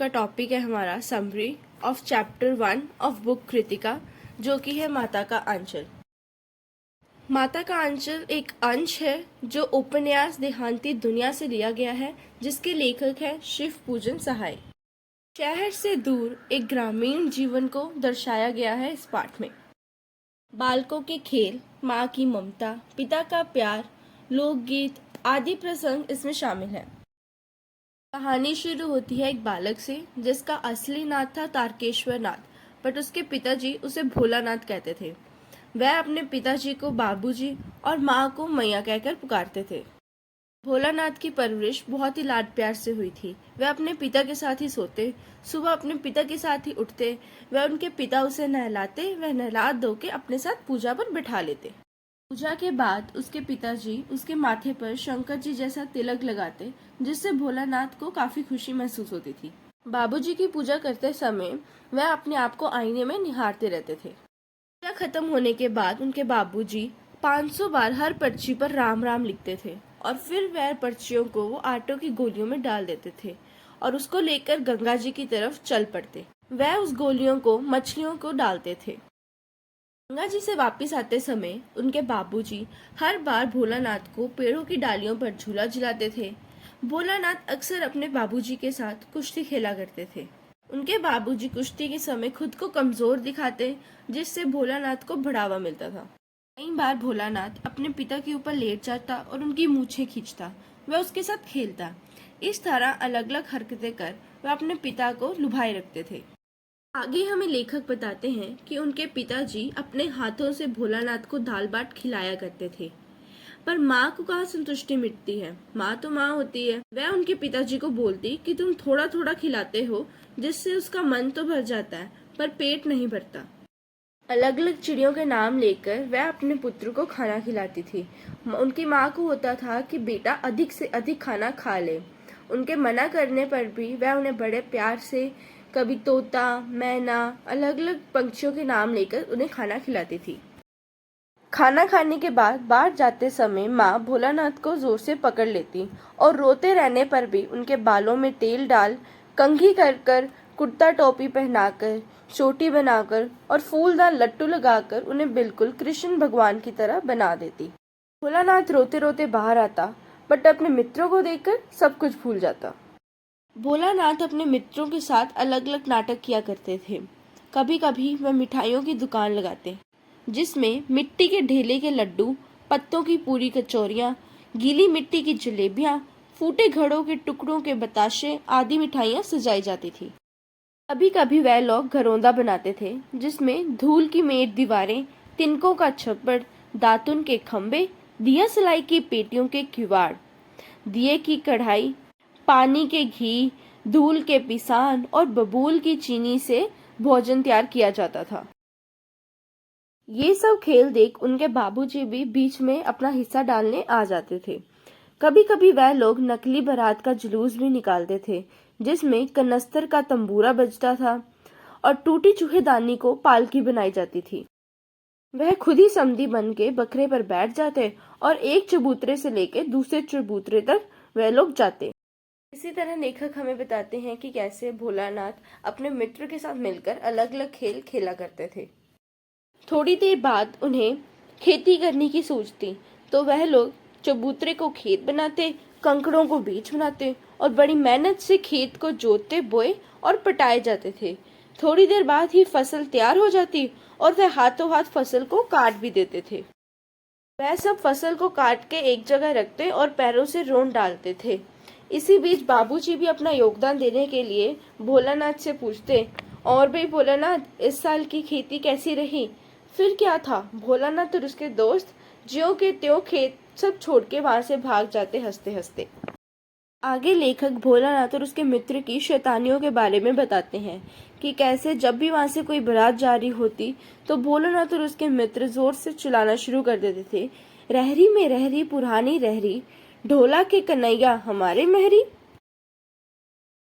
का टॉपिक है हमारा summary of chapter 1 of book Kritika, जो कि है माता का आंचल। माता का आंचल एक अंश है जो उपन्यास देहांती दुनिया से लिया गया है, जिसके लेखक हैं शिव पूजन सहाय। शहर से दूर एक ग्रामीण जीवन को दर्शाया गया है इस पाठ में। बालकों के खेल, माँ की ममता, पिता का प्यार, लोकगीत आदि प्रसंग इसमें शामिल हैं। कहानी शुरू होती है एक बालक से जिसका असली नाम था तारकेश्वर नाथ, बट उसके पिताजी उसे भोलानाथ कहते थे। वह अपने पिताजी को बाबूजी और माँ को मैया कहकर पुकारते थे। भोलानाथ की परवरिश बहुत ही लाड प्यार से हुई थी। वह अपने पिता के साथ ही सोते, सुबह अपने पिता के साथ ही उठते। वह उनके पिता उसे नहलाते, वह नहला धो के अपने साथ पूजा पर बिठा लेते। पूजा के बाद उसके पिताजी उसके माथे पर शंकर जी जैसा तिलक लगाते, जिससे भोलानाथ को काफी खुशी महसूस होती थी। बाबूजी की पूजा करते समय वह अपने आप को आईने में निहारते रहते थे। पूजा खत्म होने के बाद उनके बाबूजी 500 बार हर पर्ची पर राम राम लिखते थे और फिर वह पर्चियों को वो आटों की गोलियों में डाल देते थे और उसको लेकर गंगा जी की तरफ चल पड़ते। वह उस गोलियों को मछलियों को डालते थे। गंगा जी से वापस आते समय उनके बाबूजी हर बार भोलानाथ को पेड़ों की डालियों पर झूला झुलाते थे। भोलानाथ अक्सर अपने बाबूजी के साथ कुश्ती खेला करते थे। उनके बाबूजी कुश्ती के समय खुद को कमजोर दिखाते, जिससे भोलानाथ को बढ़ावा मिलता था। कई बार भोलानाथ अपने पिता के ऊपर लेट जाता और उनकी मूछें खींचता। वह उसके साथ खेलता। इस तरह अलग अलग हरकतें कर वह अपने पिता को लुभाए रखते थे। आगे हमें लेखक बताते हैं कि उनके पिताजी अपने हाथों से भोलानाथ को दाल बाट खिलाया करते थे, पर माँ को कहाँ संतुष्टि मिटती है। माँ तो माँ होती है। वह उनके पिताजी को बोलती कि तुम थोड़ा थोड़ा खिलाते हो, जिससे उसका मन तो भर जाता है पर पेट नहीं भरता। अलग अलग चिड़ियों के नाम लेकर वह अपने पुत्र को खाना खिलाती थी। उनकी माँ को होता था कि बेटा अधिक से अधिक खाना खा ले। उनके मना करने पर भी वह उन्हें बड़े प्यार से कभी तोता, मैना, अलग अलग पंछियों के नाम लेकर उन्हें खाना खिलाती थी। खाना खाने के बाद बाहर जाते समय माँ भोलानाथ को जोर से पकड़ लेती और रोते रहने पर भी उनके बालों में तेल डाल, कंघी कर कर, कुर्ता टोपी पहनाकर, चोटी बनाकर और फूलदार लट्टू लगाकर उन्हें बिल्कुल कृष्ण भगवान की तरह बना देती। भोलानाथ रोते रोते बाहर आता, बट अपने मित्रों को देखकर सब कुछ भूल जाता। भोलानाथ अपने मित्रों के साथ अलग अलग नाटक किया करते थे। कभी कभी वह मिठाइयों की दुकान लगाते, जिसमें मिट्टी के ढेले के लड्डू, पत्तों की पूरी कचौरियाँ, गीली मिट्टी की जलेबियाँ, फूटे घड़ों के टुकड़ों के बताशे आदि मिठाइयाँ सजाई जाती थी। कभी कभी वह लोग घरौंदा बनाते थे, जिसमें धूल की मेट दीवारें, तिनकों का छप्पड़, दातुन के खम्भे, दिया सलाई की पेटियों के किवाड़, दिए की कढ़ाई, पानी के घी, धूल के पिसान और बबूल की चीनी से भोजन तैयार किया जाता था। ये सब खेल देख उनके बाबूजी भी बीच में अपना हिस्सा डालने आ जाते थे। कभी कभी वह लोग नकली बारात का जुलूस भी निकालते थे, जिसमें कनस्तर का तंबूरा बजता था और टूटी चूहेदानी को पालकी बनाई जाती थी। वह खुद ही समधी बन के बकरे पर बैठ जाते और एक चबूतरे से लेकर दूसरे चबूतरे तक वह लोग जाते। इसी तरह लेखक हमें बताते हैं कि कैसे भोलानाथ अपने मित्र के साथ मिलकर अलग अलग खेल खेला करते थे। थोड़ी देर बाद उन्हें खेती करने की सोचती, तो वह लोग चबूतरे को खेत बनाते, कंकड़ों को बीज बनाते और बड़ी मेहनत से खेत को जोतते, बोए और पटाए जाते थे। थोड़ी देर बाद ही फसल तैयार हो जाती और वह हाथों हाथ फसल को काट भी देते थे। वह सब फसल को काट के एक जगह रखते और पैरों से रोंद डालते थे। इसी बीच बाबूजी भी अपना योगदान देने के लिए भोलानाथ से पूछते, और भाई भोलानाथ, इस साल की खेती कैसी रही? फिर क्या था, भोलानाथ और उसके दोस्त ज्यों के त्यों खेत सब छोड़ के वहां से भाग जाते हंसते हंसते। आगे लेखक भोलानाथ और उसके मित्र की शैतानियों के बारे में बताते हैं कि कैसे जब भी वहां से कोई बारात जा रही होती तो भोलानाथ और उसके मित्र जोर से चिल्लाना शुरू कर देते थे, रहरी में रहरी पुरानी रहरी, ढोला के कन्हैया हमारे महरी।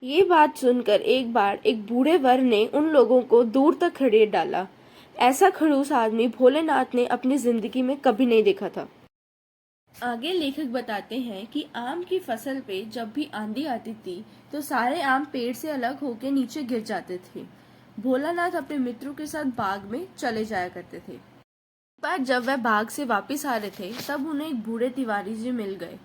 ये बात सुनकर एक बार एक बूढ़े वर ने उन लोगों को दूर तक खड़ेर डाला। ऐसा खड़ूस आदमी भोलेनाथ ने अपनी जिंदगी में कभी नहीं देखा था। आगे लेखक बताते हैं कि आम की फसल पे जब भी आंधी आती थी तो सारे आम पेड़ से अलग होकर नीचे गिर जाते थे। भोलानाथ अपने मित्रों के साथ बाग में चले जाया करते थे। एक बार जब वह बाग से वापस आ रहे थे तब उन्हें एक बूढ़े तिवारी जी मिल गए,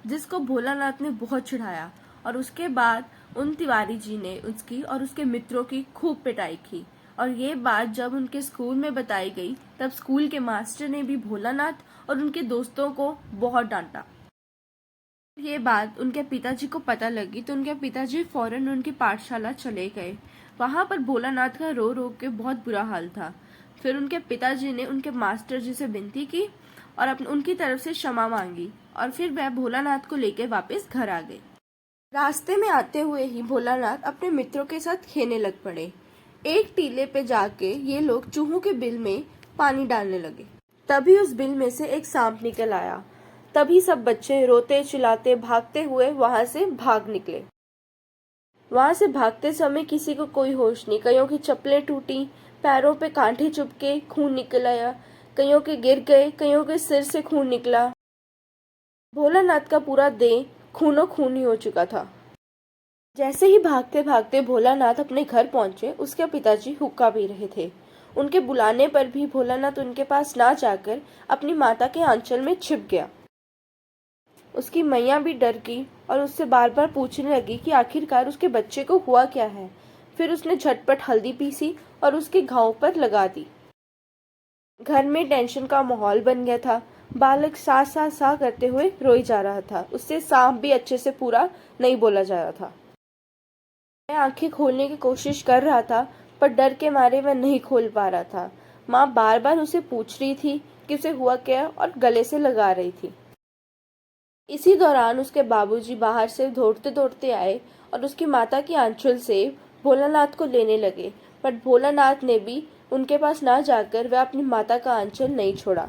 जिसको भोलानाथ ने बहुत चिढ़ाया और उसके बाद उन तिवारी जी ने उसकी और उसके मित्रों की खूब पिटाई की। और ये बात जब उनके स्कूल में बताई गई तब स्कूल के मास्टर ने भी भोलानाथ और उनके दोस्तों को बहुत डांटा। ये बात उनके पिताजी को पता लगी तो उनके पिताजी फौरन उनकी पाठशाला चले गए। वहां पर भोलानाथ का रो रो के बहुत बुरा हाल था। फिर उनके पिताजी ने उनके मास्टर जी से विनती की और उनकी तरफ से क्षमा मांगी और फिर वह भोलानाथ को लेकर वापस घर आ गए। रास्ते में आते हुए ही भोलानाथ अपने मित्रों के साथ खेलने लग पड़े। एक टीले पे जाके ये लोग चूहों के बिल में पानी डालने लगे। तभी उस बिल में से एक सांप निकल आया। तभी सब बच्चे रोते चिल्लाते भागते हुए वहां से भाग निकले। वहां से भागते समय किसी को कोई होश नहीं। कईयों की चप्पलें टूटी, पैरों पे कांटे चुभके खून निकल आया, कईयों के गिर गए, कईयों के सिर से खून निकला। भोलानाथ का पूरा देह खूनो खूनी हो चुका था। जैसे ही भागते भागते भोलानाथ अपने घर पहुंचे, उसके पिताजी हुक्का पी रहे थे। उनके बुलाने पर भी भोलानाथ उनके पास ना जाकर अपनी माता के आंचल में छिप गया। उसकी मैया भी डर गई और उससे बार बार पूछने लगी कि आखिरकार उसके बच्चे को हुआ क्या है। फिर उसने झटपट हल्दी पीसी और उसके घाव पर लगा दी। घर में टेंशन का माहौल बन गया था। बालक सा सा सा करते हुए रोई जा रहा था। उससे सांप भी अच्छे से पूरा नहीं बोला जा रहा था। वह आंखें खोलने की कोशिश कर रहा था पर डर के मारे वह नहीं खोल पा रहा था। माँ बार बार उसे पूछ रही थी कि उसे हुआ क्या और गले से लगा रही थी। इसी दौरान उसके बाबूजी बाहर से दौड़ते दौड़ते आए और उसकी माता की आंचल से भोलानाथ को लेने लगे, पर भोलानाथ ने भी उनके पास ना जाकर वह अपनी माता का आंचल नहीं छोड़ा।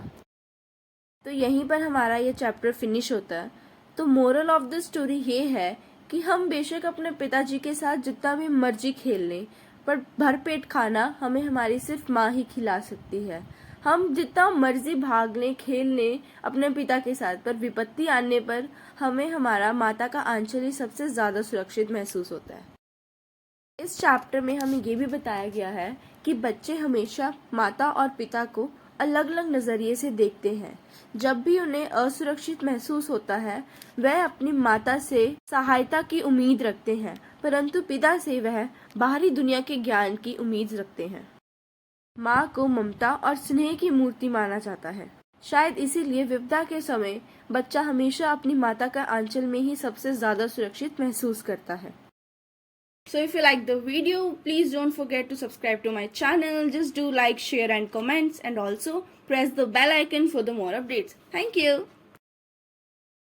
तो यहीं पर हमारा ये चैप्टर फिनिश होता है। तो मोरल ऑफ द स्टोरी ये है कि हम बेशक अपने पिताजी के साथ जितना भी मर्जी खेल लें, पर भरपेट खाना हमें हमारी सिर्फ माँ ही खिला सकती है। हम जितना मर्जी भाग लें खेल लें अपने पिता के साथ, पर विपत्ति आने पर हमें हमारा माता का आंचल ही सबसे ज्यादा सुरक्षित महसूस होता है। इस चैप्टर में हमें ये भी बताया गया है कि बच्चे हमेशा माता और पिता को अलग अलग नजरिए से देखते हैं। जब भी उन्हें असुरक्षित महसूस होता है वह अपनी माता से सहायता की उम्मीद रखते हैं, परंतु पिता से वह बाहरी दुनिया के ज्ञान की उम्मीद रखते हैं। माँ को ममता और स्नेह की मूर्ति माना जाता है। शायद इसीलिए विपदा के समय बच्चा हमेशा अपनी माता का आंचल में ही सबसे ज्यादा सुरक्षित महसूस करता है। So if you like the video, please don't forget to subscribe to my channel. Just do like, share and comments, and also press the bell icon for the more updates. Thank you.